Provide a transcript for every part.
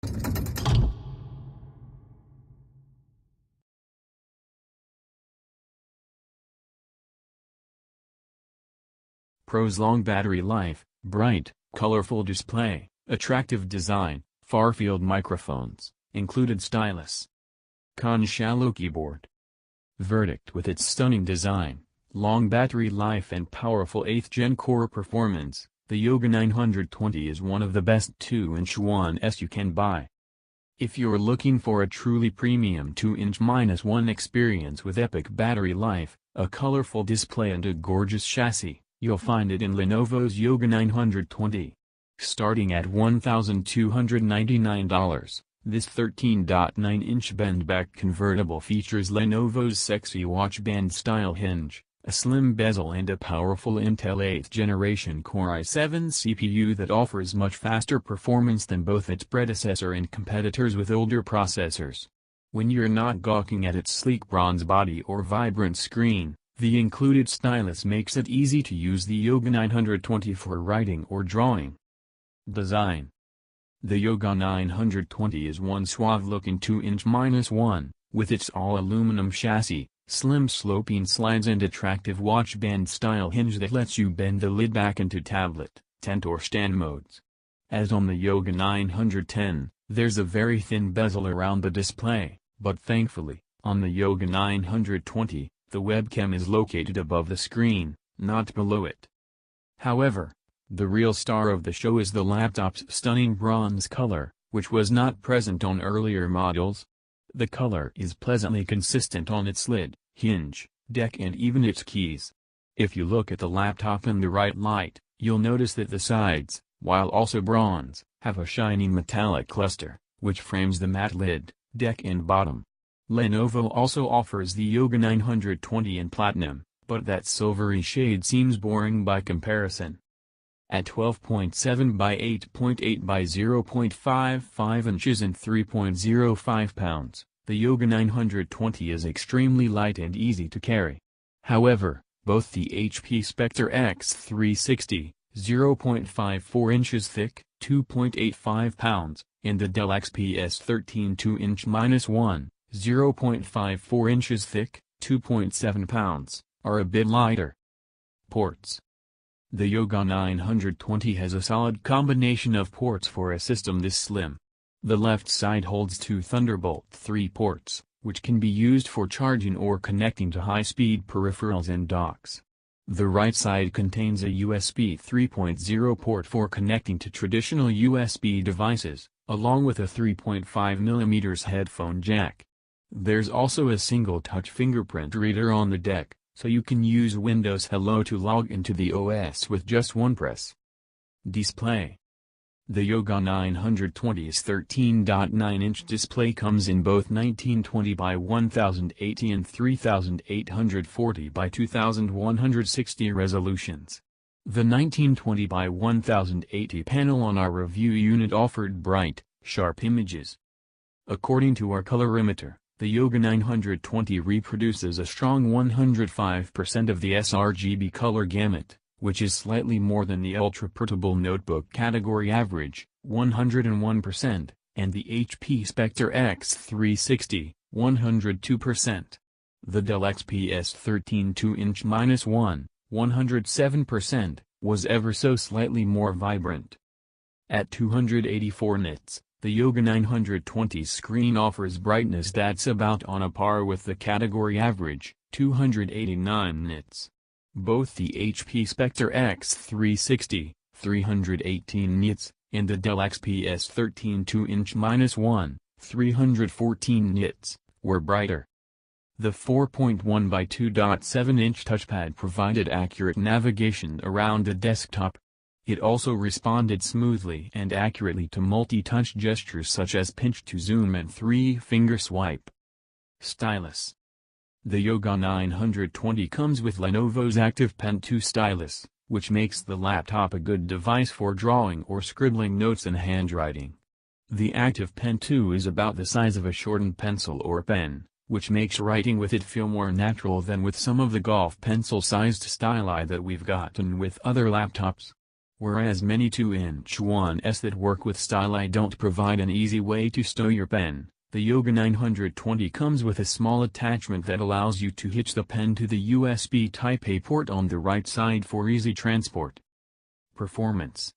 Pros: long battery life, bright, colorful display, attractive design, far-field microphones, included stylus. Cons: shallow keyboard. Verdict: with its stunning design, long battery life and powerful 8th Gen core performance, the Yoga 920 is one of the best 2-inch 1S you can buy. If you're looking for a truly premium 2-inch -1 experience with epic battery life, a colorful display and a gorgeous chassis, you'll find it in Lenovo's Yoga 920. Starting at $1,299, this 13.9-inch bend-back convertible features Lenovo's sexy watch band-style hinge, a slim bezel and a powerful Intel 8th generation Core i7 CPU that offers much faster performance than both its predecessor and competitors with older processors. When you're not gawking at its sleek bronze body or vibrant screen, the included stylus makes it easy to use the Yoga 920 for writing or drawing. Design: the Yoga 920 is one suave-looking 2-inch -1, with its all-aluminum chassis, slim sloping slides and attractive watch band-style hinge that lets you bend the lid back into tablet, tent or stand modes. As on the Yoga 910, there's a very thin bezel around the display, but thankfully, on the Yoga 920, the webcam is located above the screen, not below it. However, the real star of the show is the laptop's stunning bronze color, which was not present on earlier models. The color is pleasantly consistent on its lid, hinge, deck and even its keys. If you look at the laptop in the right light, you'll notice that the sides, while also bronze, have a shiny metallic cluster, which frames the matte lid, deck and bottom. Lenovo also offers the Yoga 920 in platinum, but that silvery shade seems boring by comparison. At 12.7 by 8.8 by 0.55 inches and 3.05 pounds, the Yoga 920 is extremely light and easy to carry. However, both the HP Spectre X360, 0.54 inches thick, 2.85 pounds, and the Dell XPS 13 2-inch -1, 0.54 inches thick, 2.7 pounds, are a bit lighter. Ports: the Yoga 920 has a solid combination of ports for a system this slim. The left side holds two Thunderbolt 3 ports, which can be used for charging or connecting to high-speed peripherals and docks. The right side contains a USB 3.0 port for connecting to traditional USB devices, along with a 3.5mm headphone jack. There's also a single-touch fingerprint reader on the deck, so you can use Windows Hello to log into the OS with just one press. Display: the Yoga 920's 13.9-inch display comes in both 1920 by 1080 and 3840 by 2160 resolutions. The 1920 by 1080 panel on our review unit offered bright, sharp images. According to our colorimeter, the Yoga 920 reproduces a strong 105% of the sRGB color gamut, which is slightly more than the ultra-portable notebook category average, 101%, and the HP Spectre X360, 102%. The Dell XPS 13 2-inch -1, 107%, was ever so slightly more vibrant. At 284 nits, the Yoga 920's screen offers brightness that's about on a par with the category average, 289 nits. Both the HP Spectre X360, 318 nits, and the Dell XPS 13 2-inch -1, 314 nits, were brighter. The 4.1 by 2.7-inch touchpad provided accurate navigation around the desktop. It also responded smoothly and accurately to multi-touch gestures such as pinch to zoom and 3-finger swipe. Stylus: the Yoga 920 comes with Lenovo's Active Pen 2 stylus, which makes the laptop a good device for drawing or scribbling notes and handwriting. The Active Pen 2 is about the size of a shortened pencil or pen, which makes writing with it feel more natural than with some of the golf pencil-sized styli that we've gotten with other laptops. Whereas many 2-inch 1S that work with Styli don't provide an easy way to stow your pen, the Yoga 920 comes with a small attachment that allows you to hitch the pen to the USB Type-A port on the right side for easy transport. Performance.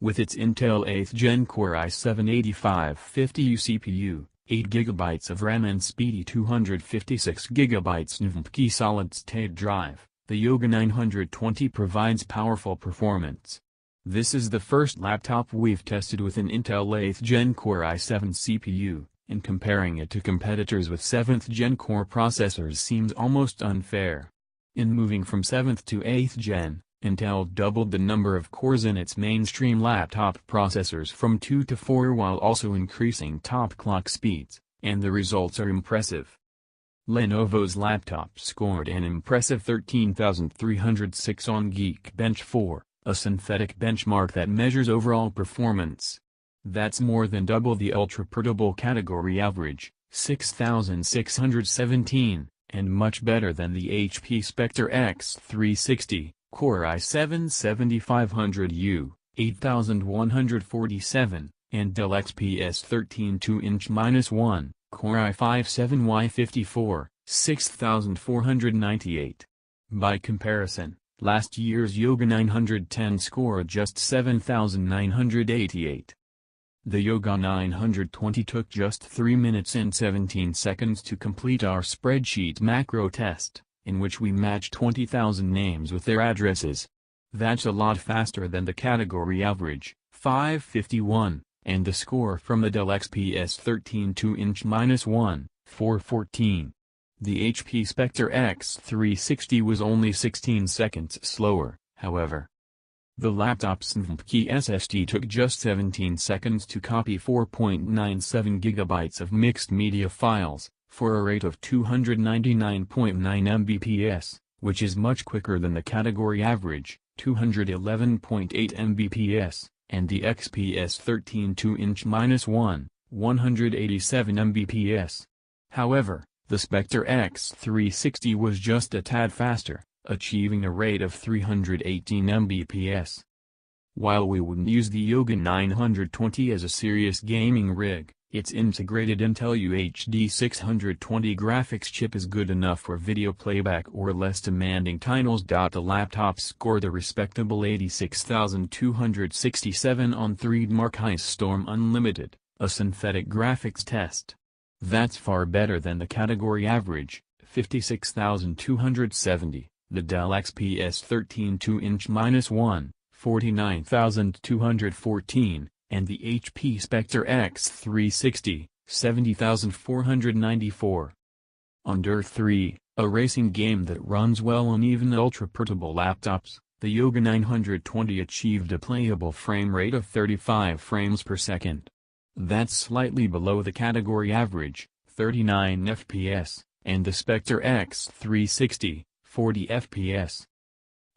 With its Intel 8th Gen Core i7-8550U CPU, 8GB of RAM and speedy 256GB NVMe solid-state drive, the Yoga 920 provides powerful performance. This is the first laptop we've tested with an Intel 8th Gen Core i7 CPU, and comparing it to competitors with 7th Gen Core processors seems almost unfair. In moving from 7th to 8th Gen, Intel doubled the number of cores in its mainstream laptop processors from 2 to 4 while also increasing top clock speeds, and the results are impressive. Lenovo's laptop scored an impressive 13,306 on Geekbench 4, a synthetic benchmark that measures overall performance. That's more than double the ultra-portable category average, 6,617, and much better than the HP Spectre X360, Core i7-7500U, 8,147, and Dell XPS 13 2-inch-1, Core i5-7Y54, 6,498. By comparison, last year's Yoga 910 scored just 7,988. The Yoga 920 took just 3 minutes and 17 seconds to complete our spreadsheet macro test, in which we matched 20,000 names with their addresses. That's a lot faster than the category average, 551, and the score from the Dell XPS 13 2-inch-1, 414. The HP Spectre X360 was only 16 seconds slower, however. The laptop's NVMe SSD took just 17 seconds to copy 4.97 GB of mixed media files, for a rate of 299.9 Mbps, which is much quicker than the category average, 211.8 Mbps, and the XPS 13 2-inch-1, 187 Mbps. However, the Spectre X360 was just a tad faster, achieving a rate of 318 Mbps. While we wouldn't use the Yoga 920 as a serious gaming rig, its integrated Intel UHD 620 graphics chip is good enough for video playback or less demanding titles. The laptop scored a respectable 86,267 on 3DMark Ice Storm Unlimited, a synthetic graphics test. That's far better than the category average, 56,270, the Dell XPS 13 2-inch-1, 49,214, and the HP Spectre X360, 70,494. On Dirt 3, a racing game that runs well on even ultra-portable laptops, the Yoga 920 achieved a playable frame rate of 35 frames per second. That's slightly below the category average, 39 FPS, and the Spectre X360, 40 FPS.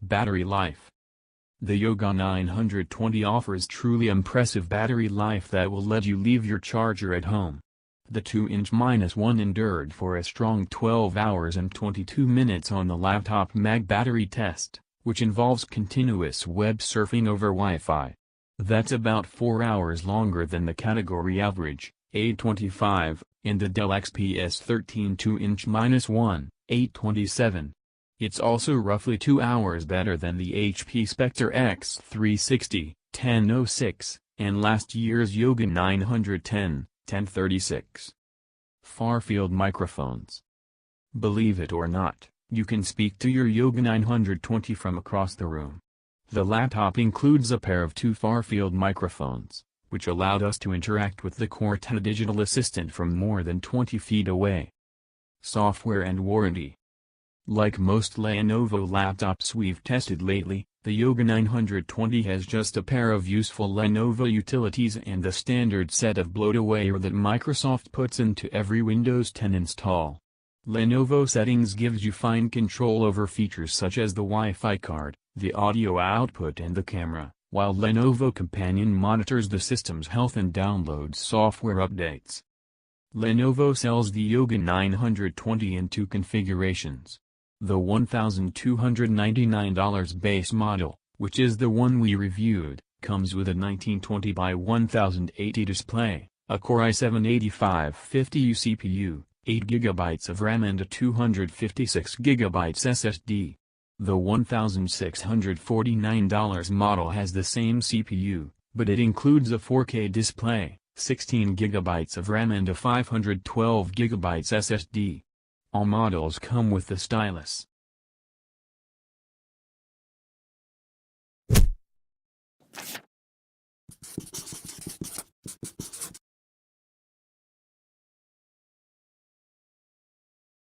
Battery life. The Yoga 920 offers truly impressive battery life that will let you leave your charger at home. The 2-inch-1 endured for a strong 12 hours and 22 minutes on the laptop mag battery test, which involves continuous web surfing over Wi-Fi. That's about 4 hours longer than the category average, 825, and the Dell XPS 13 2-inch-1, 827. It's also roughly 2 hours better than the HP Spectre X360, 1006, and last year's Yoga 910, 1036. Far-field microphones. Believe it or not, you can speak to your Yoga 920 from across the room. The laptop includes a pair of 2 far-field microphones, which allowed us to interact with the Cortana digital assistant from more than 20 feet away. Software and warranty. Like most Lenovo laptops we've tested lately, the Yoga 920 has just a pair of useful Lenovo utilities and the standard set of bloatware that Microsoft puts into every Windows 10 install. Lenovo Settings gives you fine control over features such as the Wi-Fi card, the audio output and the camera, while Lenovo Companion monitors the system's health and downloads software updates. Lenovo sells the Yoga 920 in 2 configurations. The $1,299 base model, which is the one we reviewed, comes with a 1920 by 1080 display, a Core i7-8550U CPU, 8GB of RAM and a 256GB SSD. The $1,649 model has the same CPU, but it includes a 4K display, 16GB of RAM and a 512GB SSD. All models come with the stylus.